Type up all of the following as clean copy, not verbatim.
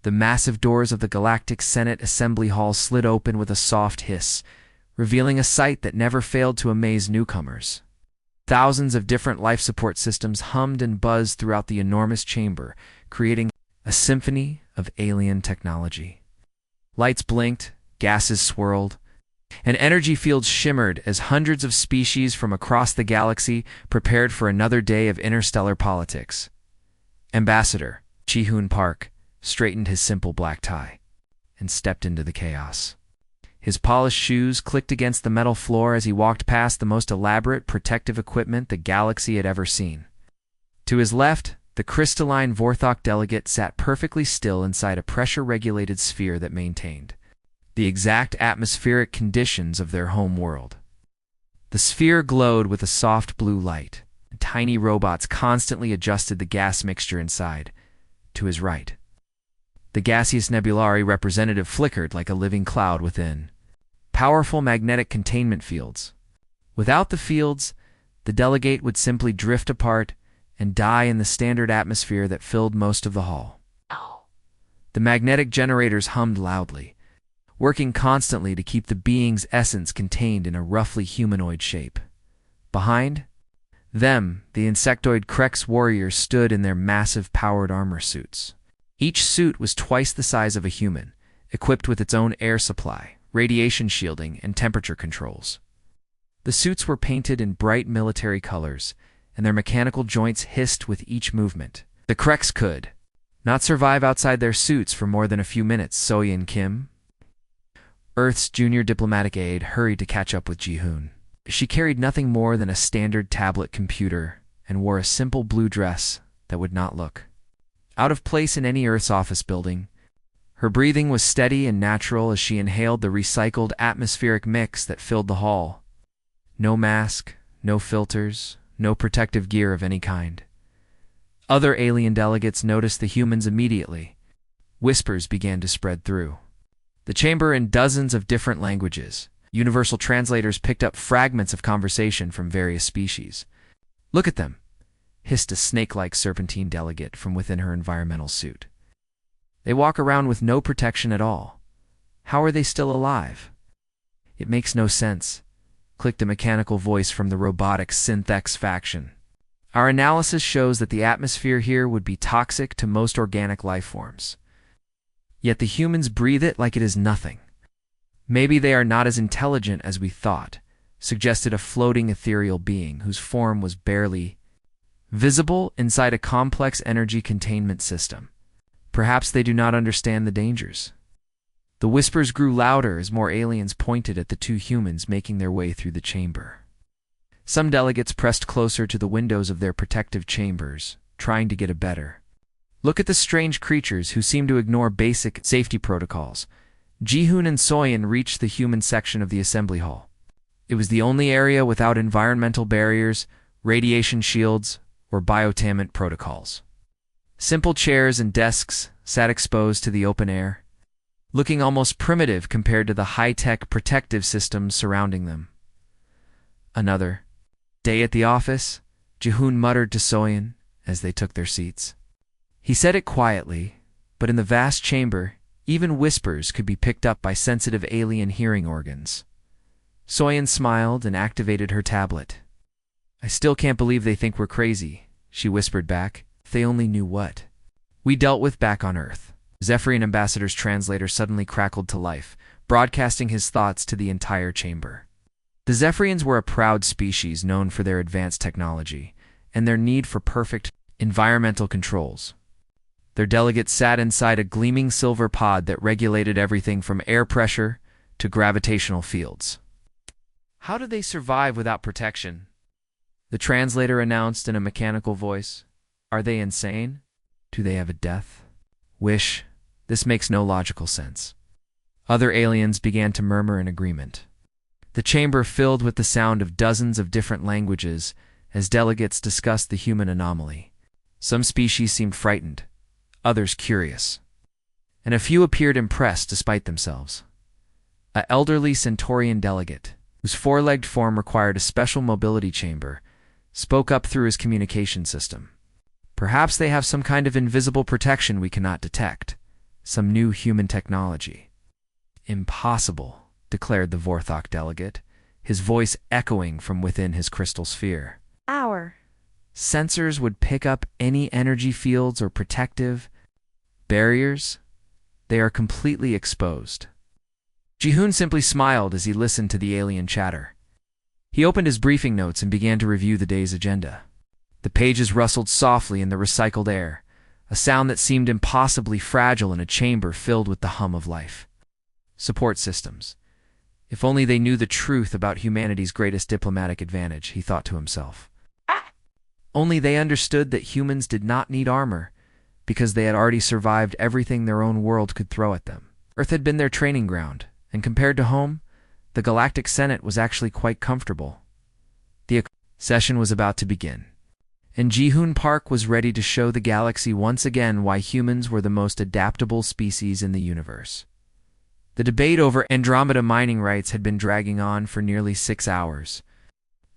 The massive doors of the Galactic Senate Assembly Hall slid open with a soft hiss, revealing a sight that never failed to amaze newcomers. Thousands of different life support systems hummed and buzzed throughout the enormous chamber, creating a symphony of alien technology. Lights blinked, gases swirled, and energy fields shimmered as hundreds of species from across the galaxy prepared for another day of interstellar politics. Ambassador Ji-hoon Park straightened his simple black tie and stepped into the chaos. His polished shoes clicked against the metal floor as he walked past the most elaborate protective equipment the galaxy had ever seen. To his left, the crystalline Vorthok delegate sat perfectly still inside a pressure-regulated sphere that maintained the exact atmospheric conditions of their home world. The sphere glowed with a soft blue light, and tiny robots constantly adjusted the gas mixture inside. To his right, the gaseous nebulary representative flickered like a living cloud within powerful magnetic containment fields. Without the fields, the delegate would simply drift apart and die in the standard atmosphere that filled most of the hall. The magnetic generators hummed loudly, working constantly to keep the being's essence contained in a roughly humanoid shape. Behind them, the insectoid Krex warriors stood in their massive powered armor suits. Each suit was twice the size of a human, equipped with its own air supply, radiation shielding, and temperature controls. The suits were painted in bright military colors, and their mechanical joints hissed with each movement. The Krex could not survive outside their suits for more than a few minutes. Soyeon Kim, Earth's junior diplomatic aide, hurried to catch up with Ji-hoon. She carried nothing more than a standard tablet computer and wore a simple blue dress that would not look out of place in any Earth's office building. Her breathing was steady and natural as she inhaled the recycled atmospheric mix that filled the hall. No mask, no filters, no protective gear of any kind. Other alien delegates noticed the humans immediately. Whispers began to spread through the chamber in dozens of different languages. Universal translators picked up fragments of conversation from various species. "Look at them," hissed a snake-like serpentine delegate from within her environmental suit. "They walk around with no protection at all. How are they still alive?" "It makes no sense," clicked a mechanical voice from the robotic Synthex faction. "Our analysis shows that the atmosphere here would be toxic to most organic life forms. Yet the humans breathe it like it is nothing. Maybe they are not as intelligent as we thought," suggested a floating ethereal being whose form was barely visible inside a complex energy containment system. "Perhaps they do not understand the dangers." The whispers grew louder as more aliens pointed at the two humans making their way through the chamber. Some delegates pressed closer to the windows of their protective chambers, trying to get a better look at the strange creatures who seemed to ignore basic safety protocols. Ji-hoon and Soyeon reached the human section of the assembly hall. It was the only area without environmental barriers, radiation shields, or biotainment protocols. Simple chairs and desks sat exposed to the open air, looking almost primitive compared to the high-tech protective systems surrounding them. "Another day at the office," Ji-hoon muttered to Soyeon as they took their seats. He said it quietly, but in the vast chamber, even whispers could be picked up by sensitive alien hearing organs. Soyeon smiled and activated her tablet. "I still can't believe they think we're crazy," she whispered back. "If they only knew what we dealt with back on Earth." Zephyrian Ambassador's translator suddenly crackled to life, broadcasting his thoughts to the entire chamber. The Zephyrians were a proud species known for their advanced technology and their need for perfect environmental controls. Their delegates sat inside a gleaming silver pod that regulated everything from air pressure to gravitational fields. "How do they survive without protection?" the translator announced in a mechanical voice. "Are they insane? Do they have a death wish? This makes no logical sense." Other aliens began to murmur in agreement. The chamber filled with the sound of dozens of different languages as delegates discussed the human anomaly. Some species seemed frightened, others curious, and a few appeared impressed despite themselves. An elderly Centaurian delegate, whose four-legged form required a special mobility chamber, spoke up through his communication system. "Perhaps they have some kind of invisible protection we cannot detect," some new human technology. Impossible, declared the Vorthok delegate, his voice echoing from within his crystal sphere. Our Sensors would pick up any energy fields or protective barriers. They are completely exposed. Ji-hoon simply smiled as he listened to the alien chatter. He opened his briefing notes and began to review the day's agenda. The pages rustled softly in the recycled air, a sound that seemed impossibly fragile in a chamber filled with the hum of life. Support systems. If only they knew the truth about humanity's greatest diplomatic advantage, he thought to himself. Only they understood that humans did not need armor, because they had already survived everything their own world could throw at them. Earth had been their training ground, and compared to home, the Galactic Senate was actually quite comfortable. The session was about to begin, and Ji-hoon Park was ready to show the galaxy once again why humans were the most adaptable species in the universe. The debate over Andromeda mining rights had been dragging on for nearly 6 hours.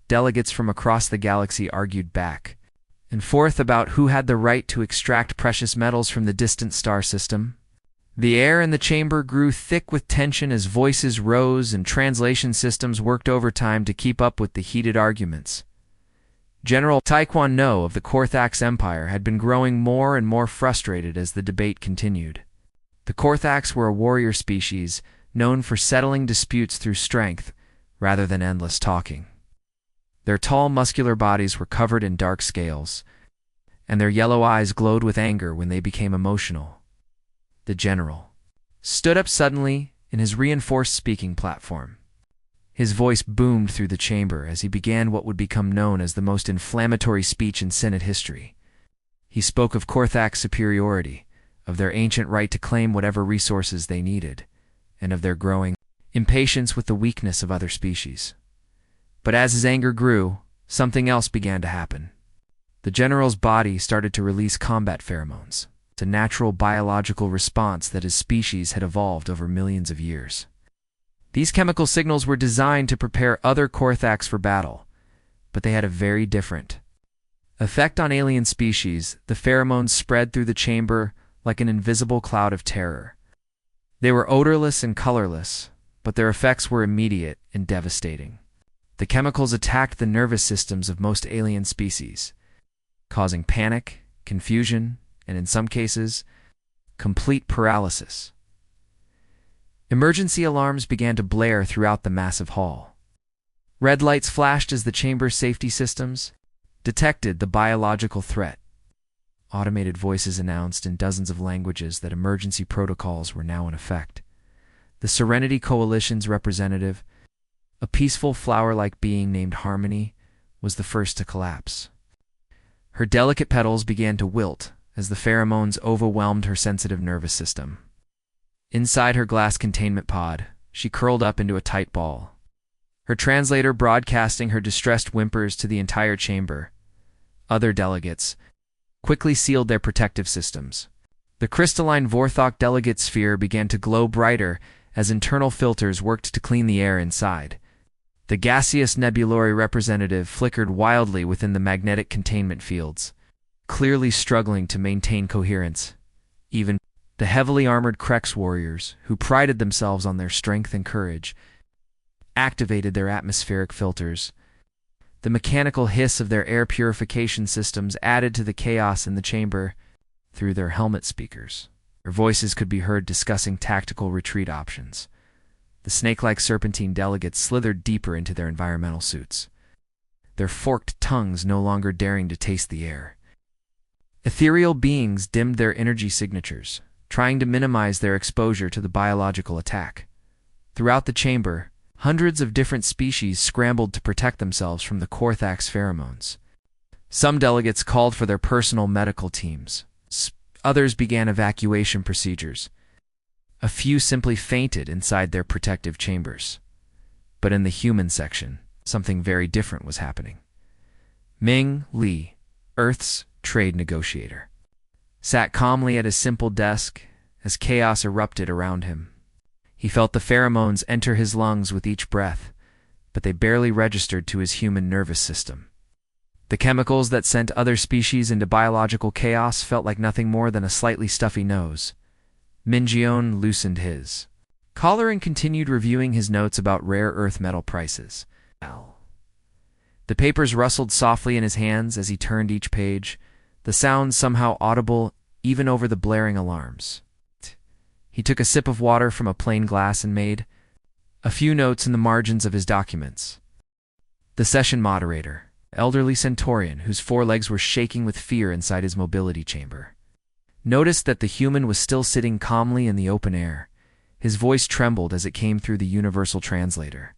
Delegates from across the galaxy argued back and forth about who had the right to extract precious metals from the distant star system. The air in the chamber grew thick with tension as voices rose and translation systems worked overtime to keep up with the heated arguments. General Taekwon No of the Korthax Empire had been growing more and more frustrated as the debate continued. The Korthax were a warrior species known for settling disputes through strength rather than endless talking. Their tall, muscular bodies were covered in dark scales, and their yellow eyes glowed with anger when they became emotional. The general stood up suddenly in his reinforced speaking platform. His voice boomed through the chamber as he began what would become known as the most inflammatory speech in Senate history. He spoke of Korthak's superiority, of their ancient right to claim whatever resources they needed, and of their growing impatience with the weakness of other species. But as his anger grew, something else began to happen. The general's body started to release combat pheromones, a natural biological response that his species had evolved over millions of years. These chemical signals were designed to prepare other Korthaks for battle, but they had a very different effect on alien species. The pheromones spread through the chamber like an invisible cloud of terror. They were odorless and colorless, but their effects were immediate and devastating. The chemicals attacked the nervous systems of most alien species, causing panic, confusion, and in some cases, complete paralysis. Emergency alarms began to blare throughout the massive hall. Red lights flashed as the chamber's safety systems detected the biological threat. Automated voices announced in dozens of languages that emergency protocols were now in effect. The Serenity Coalition's representative, a peaceful flower-like being named Harmony, was the first to collapse. Her delicate petals began to wilt as the pheromones overwhelmed her sensitive nervous system. Inside her glass containment pod, she curled up into a tight ball, her translator broadcasting her distressed whimpers to the entire chamber. Other delegates quickly sealed their protective systems. The crystalline Vorthok delegate sphere began to glow brighter as internal filters worked to clean the air inside. The gaseous nebulary representative flickered wildly within the magnetic containment fields, clearly struggling to maintain coherence. Even the heavily armored Krex warriors, who prided themselves on their strength and courage, activated their atmospheric filters. The mechanical hiss of their air purification systems added to the chaos in the chamber through their helmet speakers. Their voices could be heard discussing tactical retreat options. The snake-like serpentine delegates slithered deeper into their environmental suits, their forked tongues no longer daring to taste the air. Ethereal beings dimmed their energy signatures, trying to minimize their exposure to the biological attack. Throughout the chamber, hundreds of different species scrambled to protect themselves from the Korthax pheromones. Some delegates called for their personal medical teams. Others began evacuation procedures. A few simply fainted inside their protective chambers. But in the human section, something very different was happening. Ming Li, Earth's trade negotiator, sat calmly at his simple desk as chaos erupted around him. He felt the pheromones enter his lungs with each breath, but they barely registered to his human nervous system. The chemicals that sent other species into biological chaos felt like nothing more than a slightly stuffy nose. Minjion loosened his collar and continued reviewing his notes about rare earth metal prices. The papers rustled softly in his hands as he turned each page, the sound somehow audible even over the blaring alarms. He took a sip of water from a plain glass and made a few notes in the margins of his documents. The session moderator, elderly Centaurian whose forelegs were shaking with fear inside his mobility chamber, noticed that the human was still sitting calmly in the open air. His voice trembled as it came through the universal translator.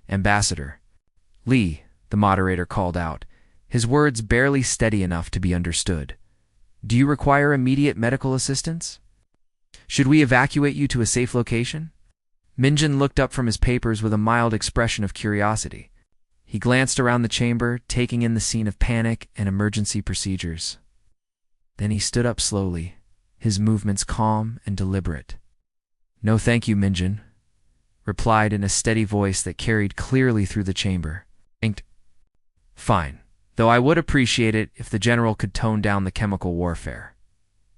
"Ambassador Lee," the moderator called out, his words barely steady enough to be understood. "Do you require immediate medical assistance? Should we evacuate you to a safe location?" Minjin looked up from his papers with a mild expression of curiosity. He glanced around the chamber, taking in the scene of panic and emergency procedures. Then he stood up slowly, his movements calm and deliberate. "No thank you, Minjin," replied in a steady voice that carried clearly through the chamber. "Fine, though I would appreciate it if the general could tone down the chemical warfare.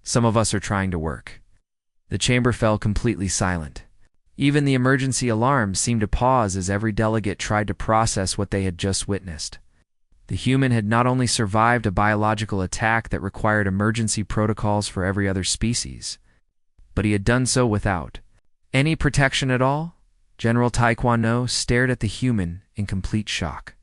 Some of us are trying to work." The chamber fell completely silent. Even the emergency alarms seemed to pause as every delegate tried to process what they had just witnessed. The human had not only survived a biological attack that required emergency protocols for every other species, but he had done so without any protection at all. General Taekwondo stared at the human in complete shock.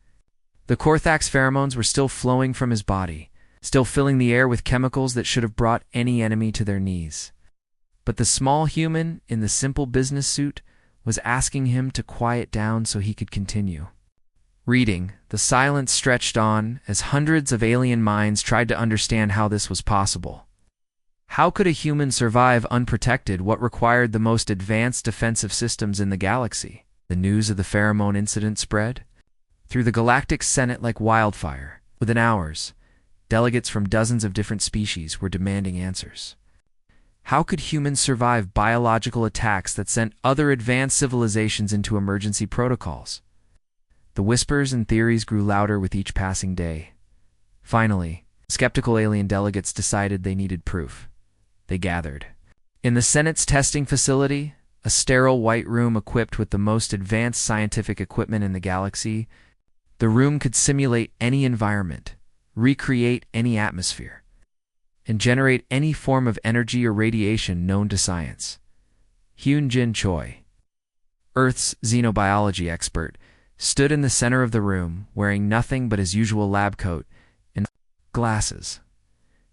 The Korthax pheromones were still flowing from his body, still filling the air with chemicals that should have brought any enemy to their knees. But the small human in the simple business suit was asking him to quiet down so he could continue. Reading, the silence stretched on as hundreds of alien minds tried to understand how this was possible. How could a human survive unprotected what required the most advanced defensive systems in the galaxy? The news of the pheromone incident spread through the Galactic Senate like wildfire. Within hours, delegates from dozens of different species were demanding answers. How could humans survive biological attacks that sent other advanced civilizations into emergency protocols? The whispers and theories grew louder with each passing day. Finally, skeptical alien delegates decided they needed proof. They gathered in the Senate's testing facility, a sterile white room equipped with the most advanced scientific equipment in the galaxy. The room could simulate any environment, recreate any atmosphere, and generate any form of energy or radiation known to science. Hyun-Jin Choi, Earth's xenobiology expert, stood in the center of the room, wearing nothing but his usual lab coat and glasses.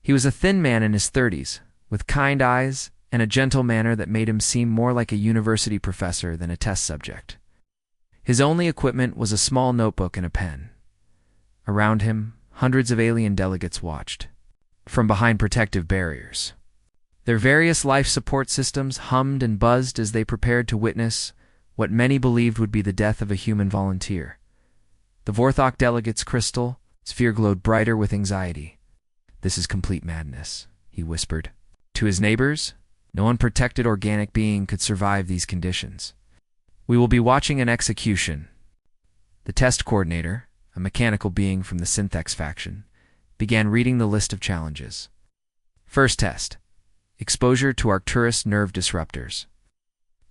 He was a thin man in his 30s, with kind eyes and a gentle manner that made him seem more like a university professor than a test subject. His only equipment was a small notebook and a pen. Around him, hundreds of alien delegates watched from behind protective barriers. Their various life support systems hummed and buzzed as they prepared to witness what many believed would be the death of a human volunteer. The Vorthok delegate's crystal sphere glowed brighter with anxiety. "This is complete madness," he whispered. To his neighbors, no unprotected organic being could survive these conditions. "We will be watching an execution." The test coordinator, a mechanical being from the Synthex faction, began reading the list of challenges. First test: exposure to Arcturus nerve disruptors.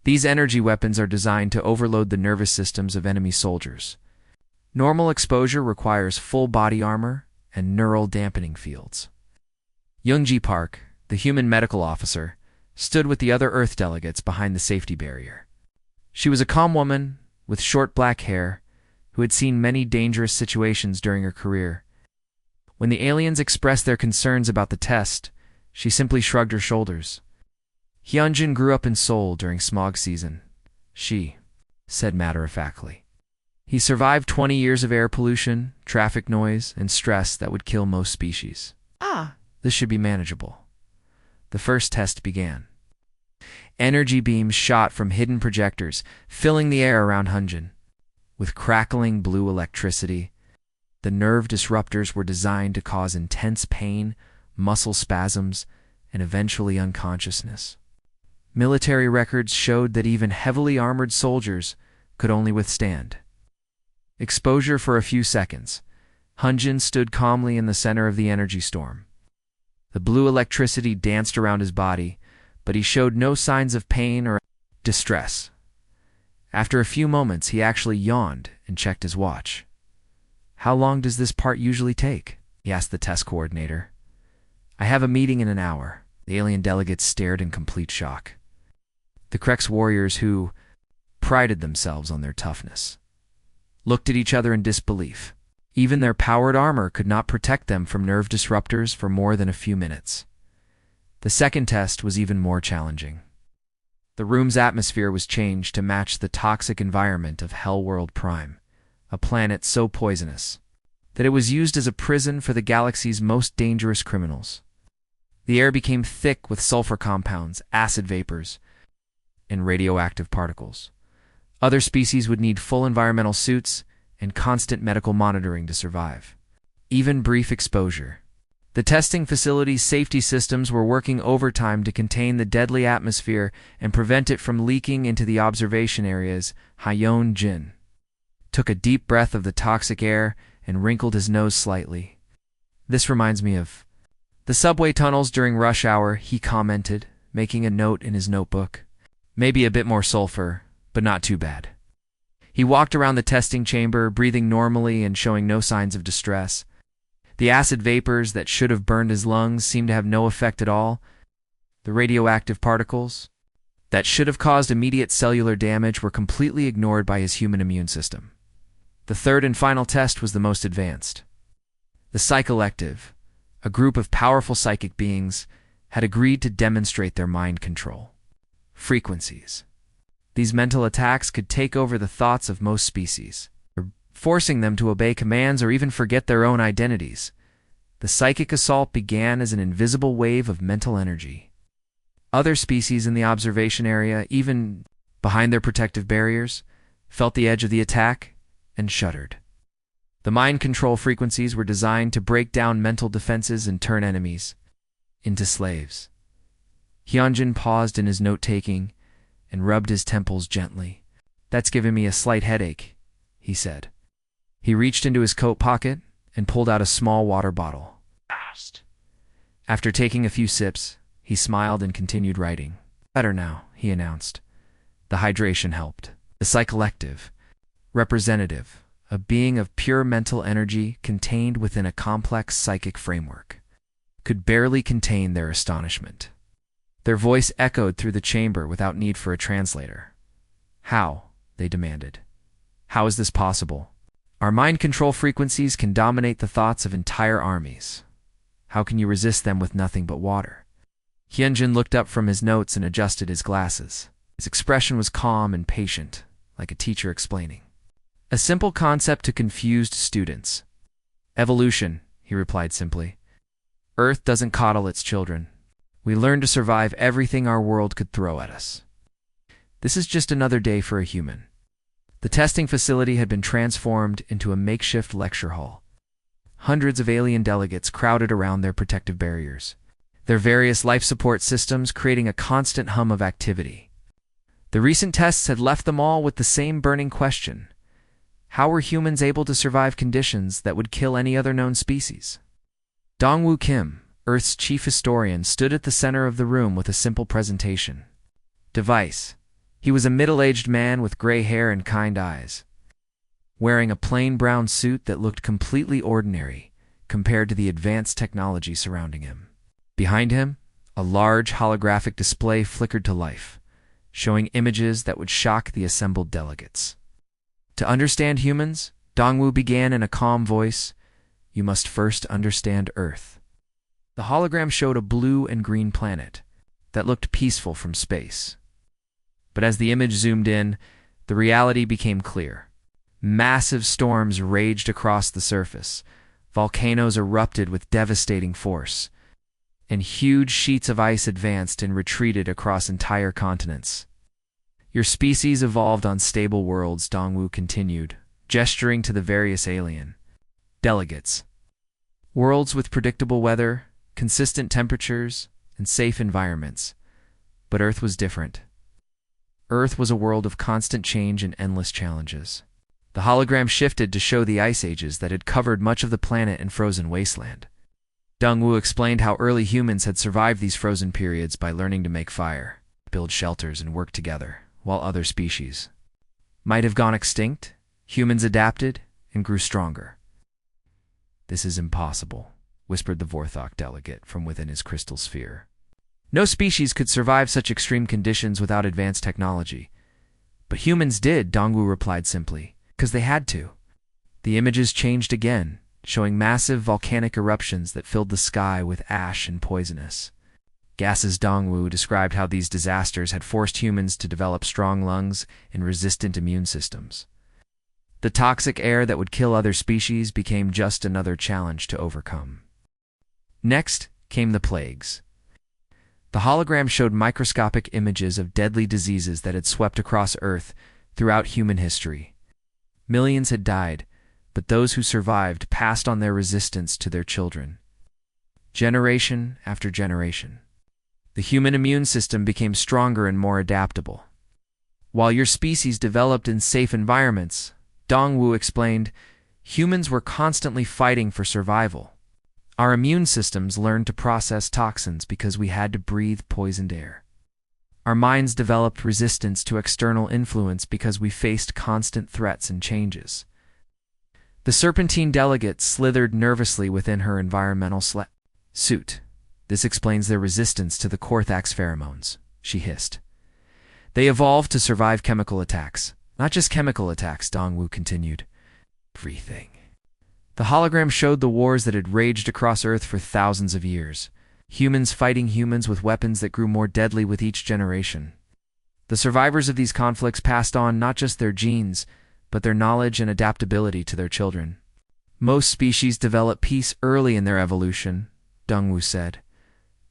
These energy weapons are designed to overload the nervous systems of enemy soldiers. Normal exposure requires full body armor and neural dampening fields. Youngji Park, the human medical officer, stood with the other Earth delegates behind the safety barrier. She was a calm woman with short black hair who had seen many dangerous situations during her career. When the aliens expressed their concerns about the test, she simply shrugged her shoulders. Hyunjin grew up in Seoul during smog season. She said matter-of-factly. He survived 20 years of air pollution, traffic noise, and stress that would kill most species. This should be manageable. The first test began. Energy beams shot from hidden projectors, filling the air around Hyunjin. With crackling blue electricity, the nerve disruptors were designed to cause intense pain, muscle spasms, and eventually unconsciousness. Military records showed that even heavily armored soldiers could only withstand exposure for a few seconds. Hyunjin stood calmly in the center of the energy storm. The blue electricity danced around his body, but he showed no signs of pain or distress. After a few moments, he actually yawned and checked his watch. "How long does this part usually take?" he asked the test coordinator. "I have a meeting in an hour." The alien delegates stared in complete shock. The Krex warriors, who prided themselves on their toughness, looked at each other in disbelief. Even their powered armor could not protect them from nerve disruptors for more than a few minutes. The second test was even more challenging. The room's atmosphere was changed to match the toxic environment of Hellworld Prime, a planet so poisonous that it was used as a prison for the galaxy's most dangerous criminals. The air became thick with sulfur compounds, acid vapors, and radioactive particles. Other species would need full environmental suits and constant medical monitoring to survive. Even brief exposure. The testing facility's safety systems were working overtime to contain the deadly atmosphere and prevent it from leaking into the observation areas. Hyon Jin took a deep breath of the toxic air and wrinkled his nose slightly. "This reminds me of the subway tunnels during rush hour," he commented, making a note in his notebook. "Maybe a bit more sulfur, but not too bad." He walked around the testing chamber, breathing normally and showing no signs of distress. The acid vapors that should have burned his lungs seemed to have no effect at all. The radioactive particles that should have caused immediate cellular damage were completely ignored by his human immune system. The third and final test was the most advanced. The Psi Collective, a group of powerful psychic beings, had agreed to demonstrate their mind control frequencies. These mental attacks could take over the thoughts of most species, forcing them to obey commands or even forget their own identities. The psychic assault began as an invisible wave of mental energy. Other species in the observation area, even behind their protective barriers, felt the edge of the attack and shuddered. The mind control frequencies were designed to break down mental defenses and turn enemies into slaves. Hyunjin paused in his note-taking and rubbed his temples gently. "That's giving me a slight headache," he said. He reached into his coat pocket and pulled out a small water bottle. After taking a few sips, he smiled and continued writing. "Better now," he announced. The hydration helped. The Psi Collective, representative, a being of pure mental energy contained within a complex psychic framework, could barely contain their astonishment. Their voice echoed through the chamber without need for a translator. "How?" they demanded. "How is this possible? Our mind control frequencies can dominate the thoughts of entire armies. How can you resist them with nothing but water?" Hyunjin looked up from his notes and adjusted his glasses. His expression was calm and patient, like a teacher explaining a simple concept to confused students. "Evolution," he replied simply. "Earth doesn't coddle its children. We learn to survive everything our world could throw at us. This is just another day for a human." The testing facility had been transformed into a makeshift lecture hall. Hundreds of alien delegates crowded around their protective barriers, their various life support systems creating a constant hum of activity. The recent tests had left them all with the same burning question: how were humans able to survive conditions that would kill any other known species? Dongwoo Kim, Earth's chief historian, stood at the center of the room with a simple presentation. Device. He was a middle-aged man with gray hair and kind eyes, wearing a plain brown suit that looked completely ordinary compared to the advanced technology surrounding him. Behind him, a large holographic display flickered to life, showing images that would shock the assembled delegates. "To understand humans," Dongwoo began in a calm voice, "you must first understand Earth." The hologram showed a blue and green planet that looked peaceful from space. But as the image zoomed in, the reality became clear. Massive storms raged across the surface, volcanoes erupted with devastating force, and huge sheets of ice advanced and retreated across entire continents. "Your species evolved on stable worlds," Dongwoo continued, gesturing to the various alien delegates. "Worlds with predictable weather, consistent temperatures, and safe environments. But Earth was different. Earth was a world of constant change and endless challenges." The hologram shifted to show the ice ages that had covered much of the planet in frozen wasteland. Dongwu explained how early humans had survived these frozen periods by learning to make fire, build shelters, and work together, while other species might have gone extinct. Humans adapted and grew stronger. "This is impossible," whispered the Vorthok delegate from within his crystal sphere. "No species could survive such extreme conditions without advanced technology. But humans did," Dongwu replied simply, "because they had to." The images changed again, showing massive volcanic eruptions that filled the sky with ash and poisonous gases. Dongwu described how these disasters had forced humans to develop strong lungs and resistant immune systems. The toxic air that would kill other species became just another challenge to overcome. Next came the plagues. The hologram showed microscopic images of deadly diseases that had swept across Earth throughout human history. Millions had died, but those who survived passed on their resistance to their children, generation after generation. The human immune system became stronger and more adaptable. While your species developed in safe environments, Dongwu explained, humans were constantly fighting for survival. Our immune systems learned to process toxins because we had to breathe poisoned air. Our minds developed resistance to external influence because we faced constant threats and changes. The serpentine delegate slithered nervously within her environmental suit. "This explains their resistance to the Korthax pheromones," she hissed. "They evolved to survive chemical attacks. Not just chemical attacks," Dongwu continued. "Everything." The hologram showed the wars that had raged across Earth for thousands of years. Humans fighting humans with weapons that grew more deadly with each generation. The survivors of these conflicts passed on not just their genes, but their knowledge and adaptability to their children. "Most species develop peace early in their evolution," Dongwu said.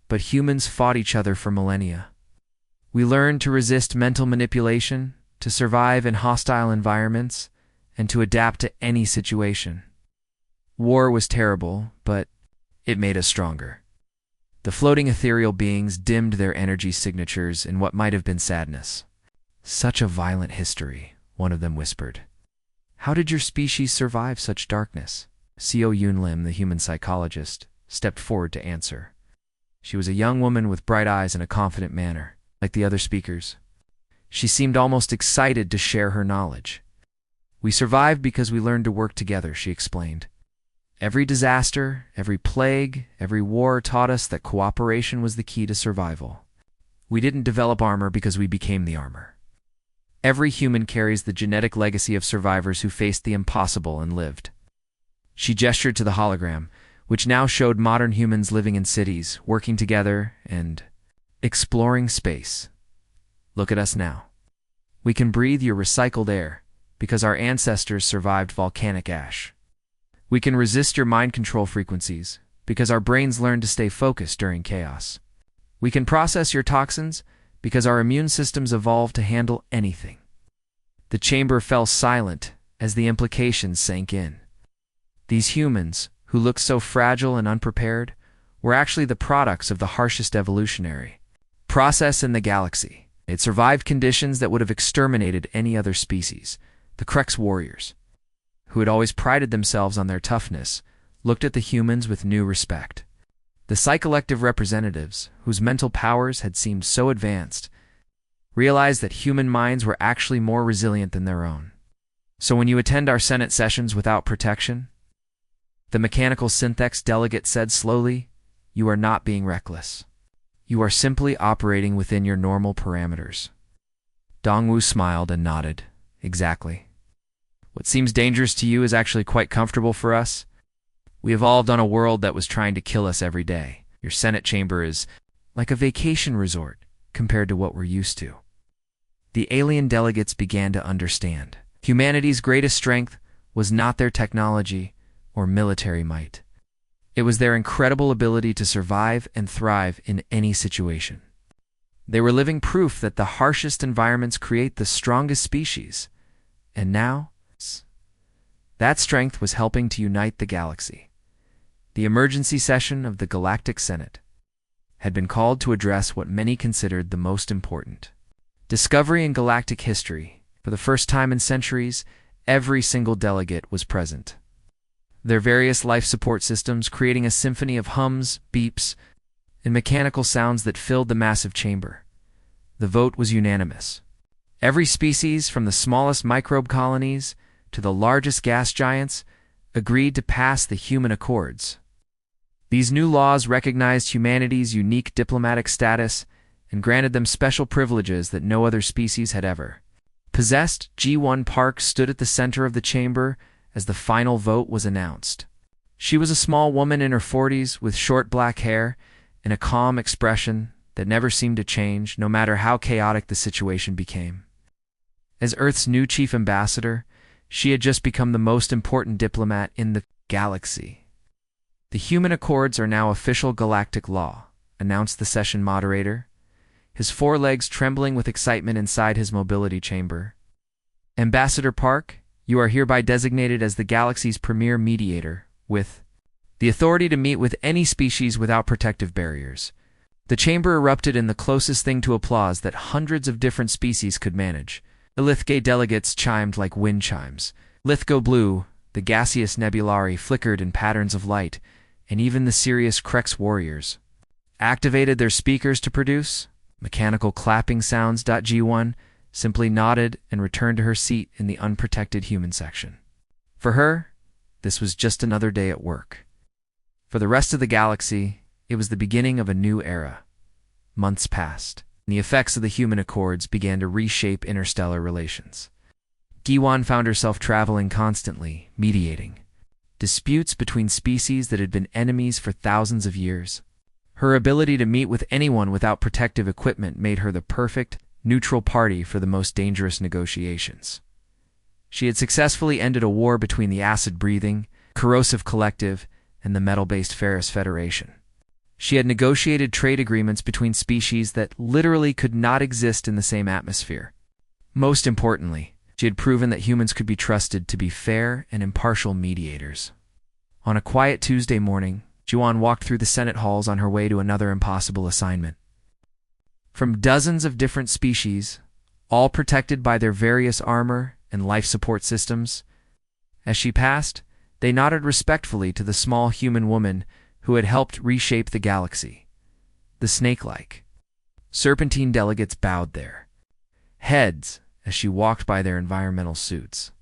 "But humans fought each other for millennia. We learned to resist mental manipulation, to survive in hostile environments, and to adapt to any situation. War was terrible, but it made us stronger." The floating ethereal beings dimmed their energy signatures in what might have been sadness. "Such a violent history," one of them whispered. "How did your species survive such darkness?" Seo Yunlim, the human psychologist, stepped forward to answer. She was a young woman with bright eyes and a confident manner, like the other speakers. She seemed almost excited to share her knowledge. "We survived because we learned to work together," she explained. "Every disaster, every plague, every war taught us that cooperation was the key to survival. We didn't develop armor because we became the armor. Every human carries the genetic legacy of survivors who faced the impossible and lived." She gestured to the hologram, which now showed modern humans living in cities, working together, and exploring space. "Look at us now. We can breathe your recycled air because our ancestors survived volcanic ash. We can resist your mind control frequencies because our brains learned to stay focused during chaos. We can process your toxins because our immune systems evolved to handle anything." The chamber fell silent as the implications sank in. These humans, who looked so fragile and unprepared, were actually the products of the harshest evolutionary process in the galaxy. They had survived conditions that would have exterminated any other species. The Krex warriors, who had always prided themselves on their toughness, looked at the humans with new respect. The Psy-Collective representatives, whose mental powers had seemed so advanced, realized that human minds were actually more resilient than their own. "So when you attend our Senate sessions without protection," the mechanical synthex delegate said slowly, "you are not being reckless. You are simply operating within your normal parameters." Dongwu smiled and nodded. "Exactly. What seems dangerous to you is actually quite comfortable for us. We evolved on a world that was trying to kill us every day. Your Senate chamber is like a vacation resort compared to what we're used to." The alien delegates began to understand. Humanity's greatest strength was not their technology or military might. It was their incredible ability to survive and thrive in any situation. They were living proof that the harshest environments create the strongest species. And now, that strength was helping to unite the galaxy. The emergency session of the Galactic Senate had been called to address what many considered the most important discovery in galactic history. For the first time in centuries, every single delegate was present. their various life support systems creating a symphony of hums, beeps, and mechanical sounds that filled the massive chamber. The vote was unanimous. Every species, from the smallest microbe colonies to the largest gas giants, agreed to pass the human accords. These new laws recognized humanity's unique diplomatic status and granted them special privileges that no other species had ever possessed. G1 Park stood at the center of the chamber as the final vote was announced. She was a small woman in her 40s with short black hair and a calm expression that never seemed to change, no matter how chaotic the situation became. As Earth's new chief ambassador, she had just become the most important diplomat in the galaxy. The human accords are now official galactic law, announced the session moderator, his forelegs trembling with excitement inside his mobility chamber. Ambassador Park, you are hereby designated as the galaxy's premier mediator, with the authority to meet with any species without protective barriers. The chamber erupted in the closest thing to applause that hundreds of different species could manage. The Lithgay delegates chimed like wind chimes. Lithgo Blue, the gaseous nebulari flickered in patterns of light, and even the Sirius Crex warriors activated their speakers to produce mechanical clapping sounds. G1 simply nodded and returned to her seat in the unprotected human section. For her, this was just another day at work. For the rest of the galaxy, it was the beginning of a new era. Months passed, and the effects of the human accords began to reshape interstellar relations. Giwan found herself traveling constantly, mediating disputes between species that had been enemies for thousands of years. Her ability to meet with anyone without protective equipment made her the perfect, neutral party for the most dangerous negotiations. She had successfully ended a war between the acid-breathing, corrosive collective and the metal-based Ferris Federation. She had negotiated trade agreements between species that literally could not exist in the same atmosphere. Most importantly, she had proven that humans could be trusted to be fair and impartial mediators. On a quiet Tuesday morning, Juan walked through the Senate halls on her way to another impossible assignment. From dozens of different species, all protected by their various armor and life support systems, as she passed, they nodded respectfully to the small human woman who had helped reshape the galaxy. The snake-like, serpentine delegates bowed their heads as she walked by their environmental suits.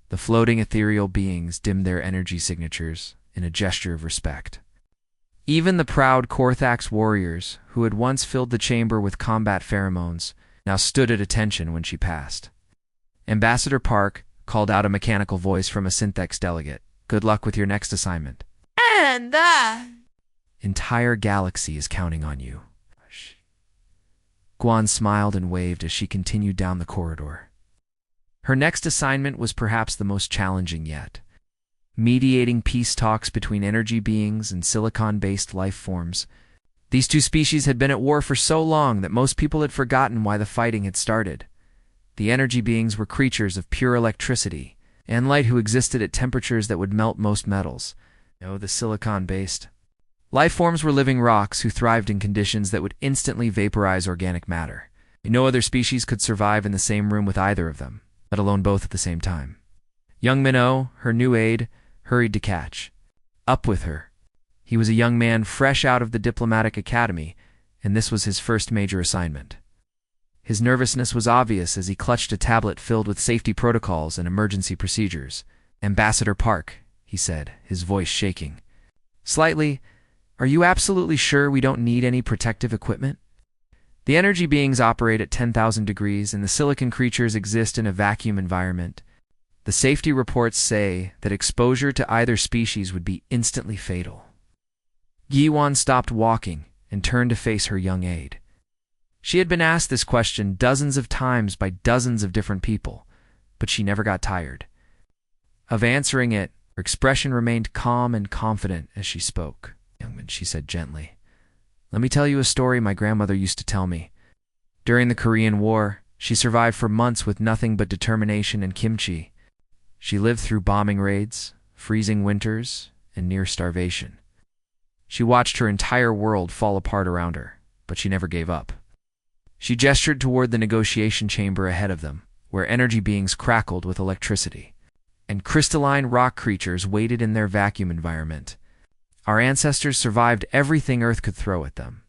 The floating ethereal beings dimmed their energy signatures in a gesture of respect. Even the proud Korthax warriors, who had once filled the chamber with combat pheromones, now stood at attention when she passed. Ambassador Park called out a mechanical voice from a Synthex delegate. Good luck with your next assignment. And the entire galaxy is counting on you. Guan smiled and waved as she continued down the corridor. Her next assignment was perhaps the most challenging yet. Mediating peace talks between energy beings and silicon-based life forms. These two species had been at war for so long that most people had forgotten why the fighting had started. The energy beings were creatures of pure electricity and light who existed at temperatures that would melt most metals. The silicon-based life forms were living rocks who thrived in conditions that would instantly vaporize organic matter. No other species could survive in the same room with either of them, let alone both at the same time. Young Minot, her new aide, hurried to catch up with her. He was a young man fresh out of the diplomatic academy, and this was his first major assignment. His nervousness was obvious as he clutched a tablet filled with safety protocols and emergency procedures. Ambassador Park, he said, his voice shaking slightly, are you absolutely sure we don't need any protective equipment? The energy beings operate at 10,000 degrees, and the silicon creatures exist in a vacuum environment. The safety reports say that exposure to either species would be instantly fatal. Yiwan stopped walking and turned to face her young aide. She had been asked this question dozens of times by dozens of different people, but she never got tired of answering it. Her expression remained calm and confident as she spoke. Youngman, she said gently, let me tell you a story my grandmother used to tell me. During the Korean War, she survived for months with nothing but determination and kimchi. She lived through bombing raids, freezing winters, and near starvation. She watched her entire world fall apart around her, but she never gave up. She gestured toward the negotiation chamber ahead of them, where energy beings crackled with electricity. and crystalline rock creatures waited in their vacuum environment. Our ancestors survived everything Earth could throw at them.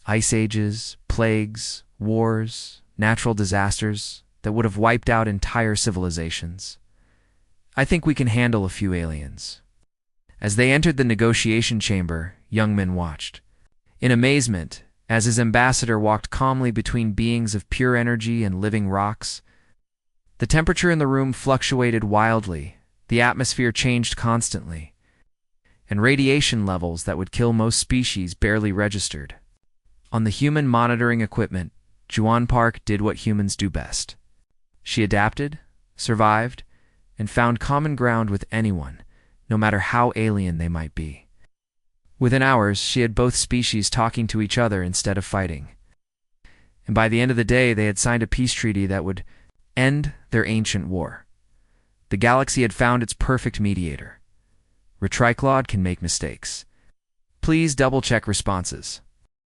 Ice ages, plagues, wars, natural disasters that would have wiped out entire civilizations. I think we can handle a few aliens. As they entered the negotiation chamber, Youngman watched in amazement as his ambassador walked calmly between beings of pure energy and living rocks. The temperature in the room fluctuated wildly, the atmosphere changed constantly, and radiation levels that would kill most species barely registered. On the human monitoring equipment, Juan Park did what humans do best. She adapted, survived, and found common ground with anyone, no matter how alien they might be. Within hours, she had both species talking to each other instead of fighting. And by the end of the day, they had signed a peace treaty that would end their ancient war. The galaxy had found its perfect mediator. Retriclod can make mistakes. Please double-check responses.